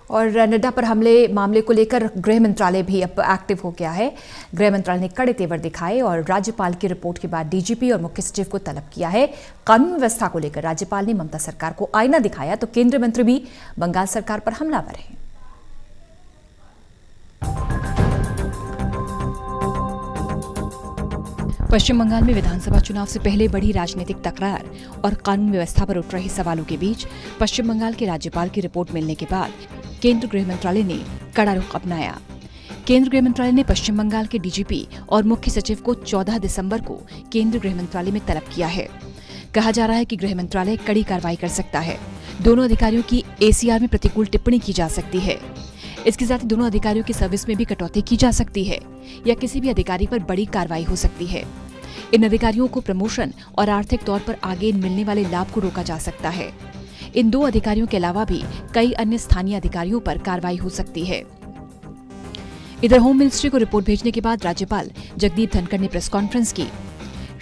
और नड्डा पर हमले मामले को लेकर गृह मंत्रालय भी अब एक्टिव हो गया है। गृह मंत्रालय ने कड़े तेवर दिखाए और राज्यपाल की रिपोर्ट के बाद डीजीपी और मुख्य सचिव को तलब किया है। कानून व्यवस्था को लेकर राज्यपाल ने ममता सरकार को आईना दिखाया तो केंद्रीय मंत्री भी बंगाल सरकार पर हमलावर हैं। पश्चिम बंगाल में विधानसभा चुनाव से पहले बड़ी राजनीतिक तकरार और कानून व्यवस्था पर उठ रहे सवालों के बीच पश्चिम बंगाल के राज्यपाल की रिपोर्ट मिलने के बाद केंद्र गृह मंत्रालय ने कड़ा रुख अपनाया। केंद्र गृह मंत्रालय ने पश्चिम बंगाल के डीजीपी और मुख्य सचिव को 14 दिसंबर को केंद्र गृह मंत्रालय में तलब किया है। कहा जा रहा है कि गृह मंत्रालय कड़ी कार्रवाई कर सकता है। दोनों अधिकारियों की एसीआर में प्रतिकूल टिप्पणी की जा सकती है। इसके साथ ही दोनों अधिकारियों की सर्विस में भी कटौती की जा सकती है या किसी भी अधिकारी पर बड़ी कार्रवाई हो सकती है। इन अधिकारियों को प्रमोशन और आर्थिक तौर पर आगे मिलने वाले लाभ को रोका जा सकता है। इन दो अधिकारियों के अलावा भी कई अन्य स्थानीय अधिकारियों पर कार्रवाई हो सकती है। इधर होम मिनिस्ट्री को रिपोर्ट भेजने के बाद राज्यपाल जगदीप धनखड़ ने प्रेस कॉन्फ्रेंस की।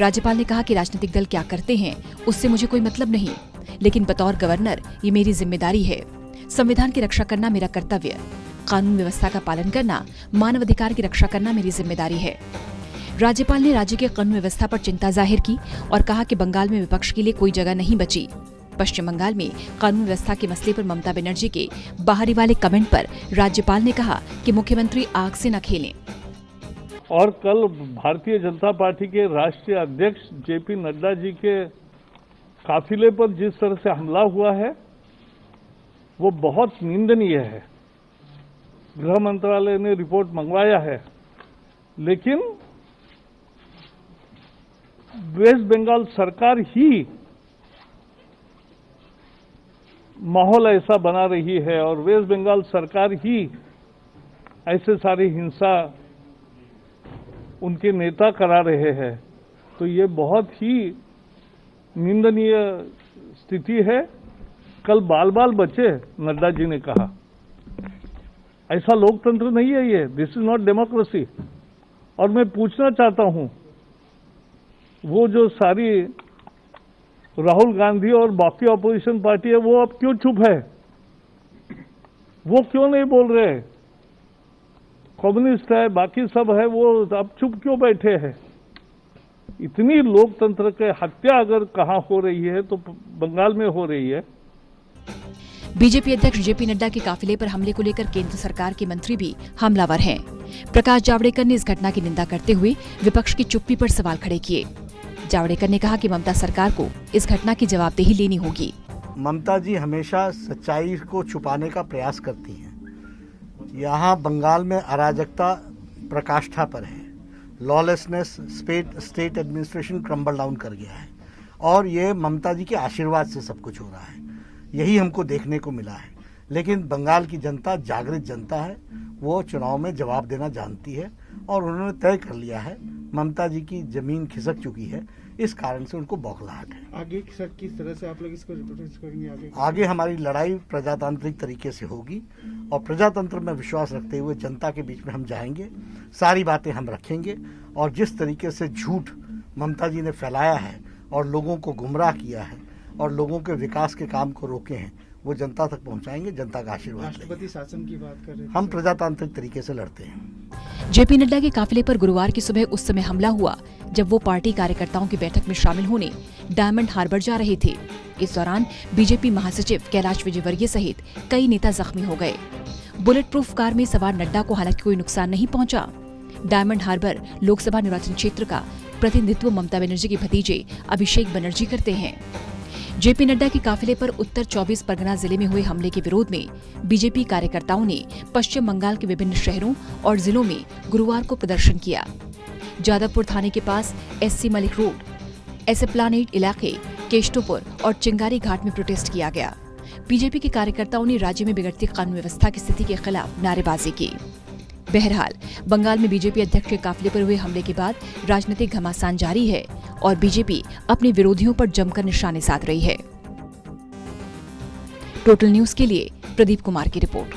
राज्यपाल ने कहा कि राजनीतिक दल क्या करते हैं उससे मुझे कोई मतलब नहीं, लेकिन बतौर गवर्नर ये मेरी जिम्मेदारी है। संविधान की रक्षा करना मेरा कर्तव्य, कानून व्यवस्था का पालन करना, मानवाधिकार की रक्षा करना मेरी जिम्मेदारी है। राज्यपाल ने राज्य के कानून व्यवस्था पर चिंता जाहिर की और कहा कि बंगाल में विपक्ष के लिए कोई जगह नहीं बची। पश्चिम बंगाल में कानून व्यवस्था के मसले पर ममता बनर्जी के बाहरी वाले कमेंट पर राज्यपाल ने कहा कि मुख्यमंत्री आग से न खेलें। और कल भारतीय जनता पार्टी के राष्ट्रीय अध्यक्ष जेपी नड्डा जी के काफिले पर जिस तरह से हमला हुआ है वो बहुत निंदनीय है। गृह मंत्रालय ने रिपोर्ट मंगवाया है, लेकिन वेस्ट बंगाल सरकार ही माहौल ऐसा बना रही है और वेस्ट बंगाल सरकार ही ऐसे सारी हिंसा उनके नेता करा रहे हैं। तो ये बहुत ही निंदनीय स्थिति है। कल बाल बाल बचे, नड्डा जी ने कहा। ऐसा लोकतंत्र नहीं है ये, दिस इज नॉट डेमोक्रेसी। और मैं पूछना चाहता हूं, वो जो सारी राहुल गांधी और बाकी ऑपोजिशन पार्टी है वो अब क्यों चुप है? वो क्यों नहीं बोल रहे? कम्युनिस्ट है, बाकी सब है, वो अब चुप क्यों बैठे हैं? इतनी लोकतंत्र के हत्या अगर कहां हो रही है तो बंगाल में हो रही है। बीजेपी अध्यक्ष जेपी नड्डा के काफिले पर हमले को लेकर केंद्र सरकार के मंत्री भी हमलावर हैं। प्रकाश जावड़ेकर ने इस घटना की निंदा करते हुए विपक्ष की चुप्पी पर सवाल खड़े किए। जावड़ेकर ने कहा कि ममता सरकार को इस घटना की जवाबदेही लेनी होगी। ममता जी हमेशा सच्चाई को छुपाने का प्रयास करती हैं। यहाँ बंगाल में अराजकता प्रकाष्ठा पर है, lawlessness, state administration crumble down कर गया है और ये ममता जी के आशीर्वाद से सब कुछ हो रहा है। यही हमको देखने को मिला है। लेकिन बंगाल की जनता जागृत जनता है, वो चुनाव में जवाब देना जानती है और उन्होंने तय कर लिया है। ममता जी की जमीन खिसक चुकी है, इस कारण से उनको बौखलाहट है। आगे किस तरह से आप लोग इसको रिप्रेजेंट करेंगे? आगे हमारी लड़ाई प्रजातांत्रिक तरीके से होगी और प्रजातंत्र में विश्वास रखते हुए जनता के बीच में हम जाएंगे, सारी बातें हम रखेंगे और जिस तरीके से झूठ ममता जी ने फैलाया है और लोगों को गुमराह किया है और लोगों के विकास के काम को रोके हैं, वो जनता तक पहुंचाएंगे, जनता का आशीर्वाद। राष्ट्रपति शासन की बात कर रहे हैं, हम प्रजातांत्रिक तरीके से लड़ते हैं। जेपी नड्डा के काफिले पर गुरुवार की सुबह उस समय हमला हुआ जब वो पार्टी कार्यकर्ताओं की बैठक में शामिल होने डायमंड हार्बर जा रहे थे। इस दौरान बीजेपी महासचिव कैलाश विजयवर्गीय सहित कई नेता जख्मी हो गए। बुलेट प्रूफ कार में सवार नड्डा को हालांकि कोई नुकसान नहीं पहुंचा। डायमंड हार्बर लोकसभा निर्वाचन क्षेत्र का प्रतिनिधित्व ममता बनर्जी के भतीजे अभिषेक बनर्जी करते हैं। जेपी नड्डा के काफिले पर उत्तर 24 परगना जिले में हुए हमले के विरोध में बीजेपी कार्यकर्ताओं ने पश्चिम बंगाल के विभिन्न शहरों और जिलों में गुरुवार को प्रदर्शन किया। जादवपुर थाने के पास एससी मलिक रोड, एसेप्लानेड इलाके, केष्टोपुर और चिंगारी घाट में प्रोटेस्ट किया गया। बीजेपी के कार्यकर्ताओं ने राज्य में बिगड़ती कानून व्यवस्था की स्थिति के खिलाफ नारेबाजी की। बहरहाल बंगाल में बीजेपी अध्यक्ष के काफिले पर हुए हमले के बाद राजनीतिक घमासान जारी है और बीजेपी अपने विरोधियों पर जमकर निशाने साध रही है। टोटल न्यूज के लिए प्रदीप कुमार की रिपोर्ट।